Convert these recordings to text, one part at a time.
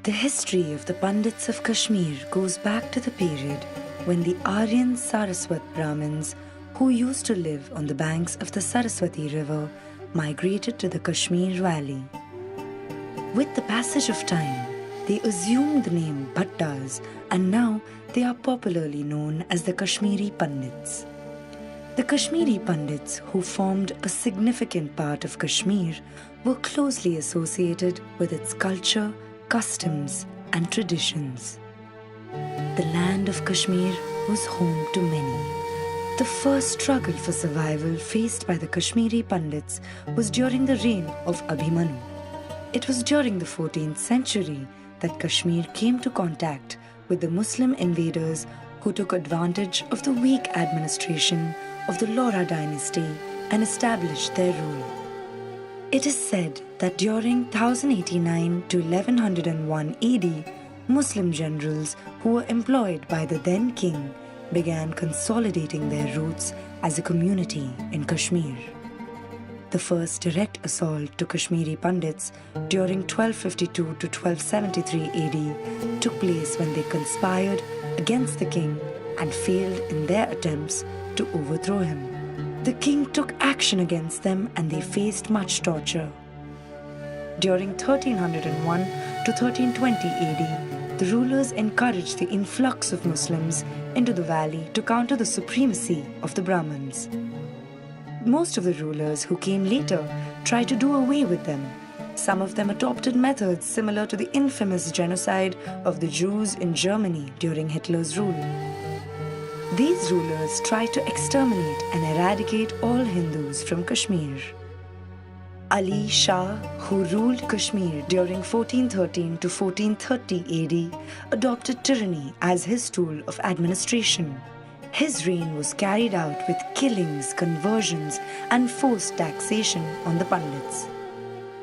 The history of the Pandits of Kashmir goes back to the period when the Aryan Saraswat Brahmins, who used to live on the banks of the Saraswati River, migrated to the Kashmir Valley. With the passage of time, they assumed the name Bhattas, and now they are popularly known as the Kashmiri Pandits. The Kashmiri Pandits, who formed a significant part of Kashmir, were closely associated with its culture, customs, and traditions. The land of Kashmir was home to many. The first struggle for survival faced by the Kashmiri Pandits was during the reign of Abhimanyu. It was during the 14th century that Kashmir came to contact with the Muslim invaders who took advantage of the weak administration of the Laura dynasty and established their rule. It is said that during 1089 to 1101 AD, Muslim generals who were employed by the then king began consolidating their roots as a community in Kashmir. The first direct assault to Kashmiri Pandits during 1252 to 1273 AD took place when they conspired against the king and failed in their attempts to overthrow him. The king took action against them and they faced much torture. During 1301 to 1320 AD, the rulers encouraged the influx of Muslims into the valley to counter the supremacy of the Brahmins. Most of the rulers who came later tried to do away with them. Some of them adopted methods similar to the infamous genocide of the Jews in Germany during Hitler's rule. These rulers tried to exterminate and eradicate all Hindus from Kashmir. Ali Shah, who ruled Kashmir during 1413 to 1430 AD, adopted tyranny as his tool of administration. His reign was carried out with killings, conversions, and forced taxation on the Pandits.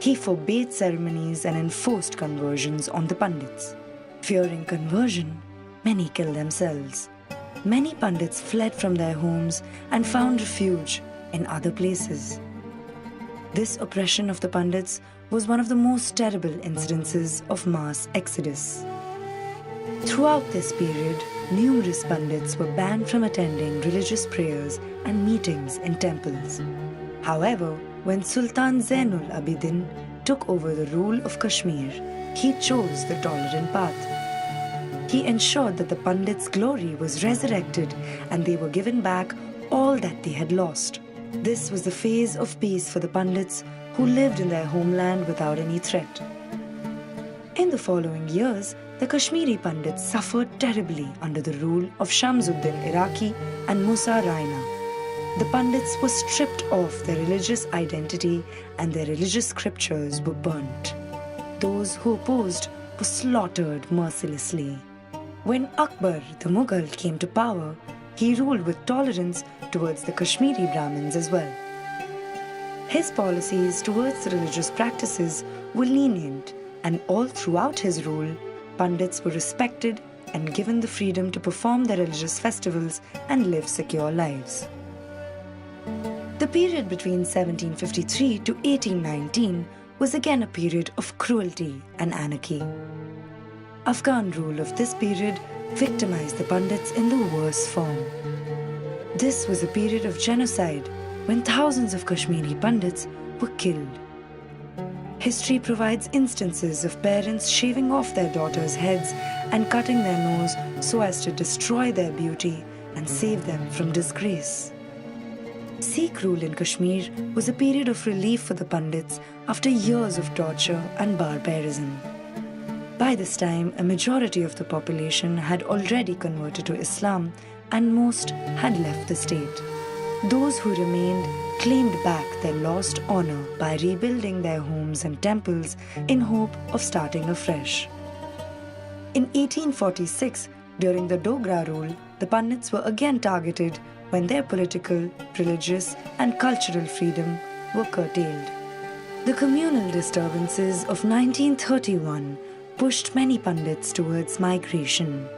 He forbade ceremonies and enforced conversions on the Pandits. Fearing conversion, many killed themselves. Many Pandits fled from their homes and found refuge in other places. This oppression of the Pandits was one of the most terrible incidences of mass exodus. Throughout this period, numerous Pandits were banned from attending religious prayers and meetings in temples. However, when Sultan Zainul Abidin took over the rule of Kashmir, he chose the tolerant path. He ensured that the Pandits' glory was resurrected and they were given back all that they had lost. This was the phase of peace for the Pandits who lived in their homeland without any threat. In the following years, the Kashmiri Pandits suffered terribly under the rule of Shamsuddin Iraqi and Musa Raina. The Pandits were stripped of their religious identity and their religious scriptures were burnt. Those who opposed were slaughtered mercilessly. When Akbar the Mughal came to power, he ruled with tolerance towards the Kashmiri Brahmins as well. His policies towards the religious practices were lenient, and all throughout his rule, Pandits were respected and given the freedom to perform their religious festivals and live secure lives. The period between 1753 to 1819 was again a period of cruelty and anarchy. Afghan rule of this period victimized the Pandits in the worst form. This was a period of genocide when thousands of Kashmiri Pandits were killed. History provides instances of parents shaving off their daughters' heads and cutting their nose so as to destroy their beauty and save them from disgrace. Sikh rule in Kashmir was a period of relief for the Pandits after years of torture and barbarism. By this time, a majority of the population had already converted to Islam and most had left the state. Those who remained claimed back their lost honor by rebuilding their homes and temples in hope of starting afresh. In 1846, during the Dogra rule, the Pandits were again targeted when their political, religious, and cultural freedom were curtailed. The communal disturbances of 1931 pushed many Pandits towards migration.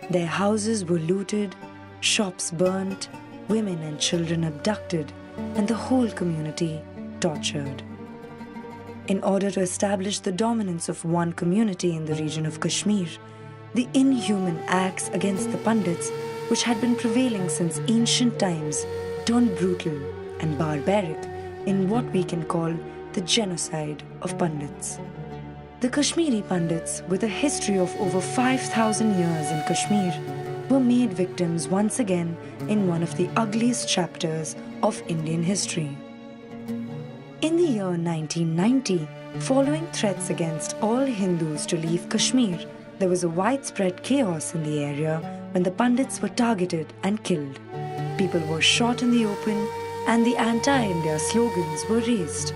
Their houses were looted, shops burnt, women and children abducted, and the whole community tortured. in order to establish the dominance of one community in the region of Kashmir. The inhuman acts against the pandits, which had been prevailing since ancient times, turned brutal and barbaric in what we can call the genocide of pandits. The Kashmiri pandits, with a history of over 5,000 years in Kashmir, were made victims once again in one of the ugliest chapters of Indian history. In the year 1990, following threats against all Hindus to leave Kashmir, there was a widespread chaos in the area when the pandits were targeted and killed. People were shot in the open and the anti-India slogans were raised.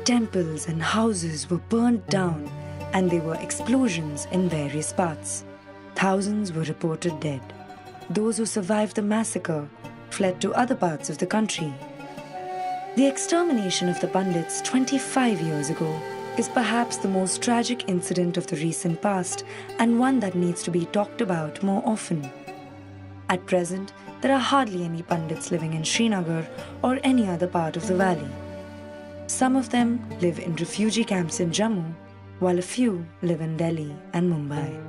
Temples and houses were burnt down and there were explosions in various parts. Thousands were reported dead. Those who survived the massacre fled to other parts of the country. The extermination of the pandits 25 years ago is perhaps the most tragic incident of the recent past and one that needs to be talked about more often. At present, there are hardly any pandits living in Srinagar or any other part of the valley. Some of them live in refugee camps in Jammu, while a few live in Delhi and Mumbai.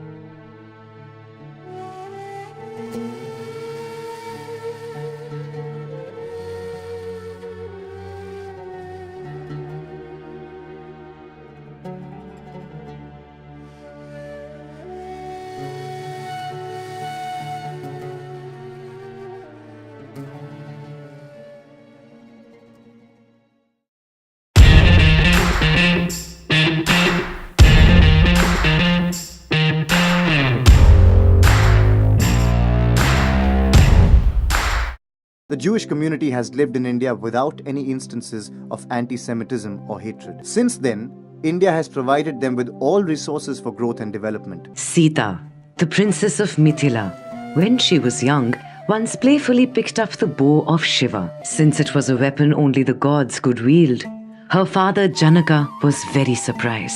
The Jewish community has lived in India without any instances of anti-Semitism or hatred. Since then, India has provided them with all resources for growth and development. Sita, the princess of Mithila, when she was young, once playfully picked up the bow of Shiva, since it was a weapon only the gods could wield. Her father Janaka was very surprised.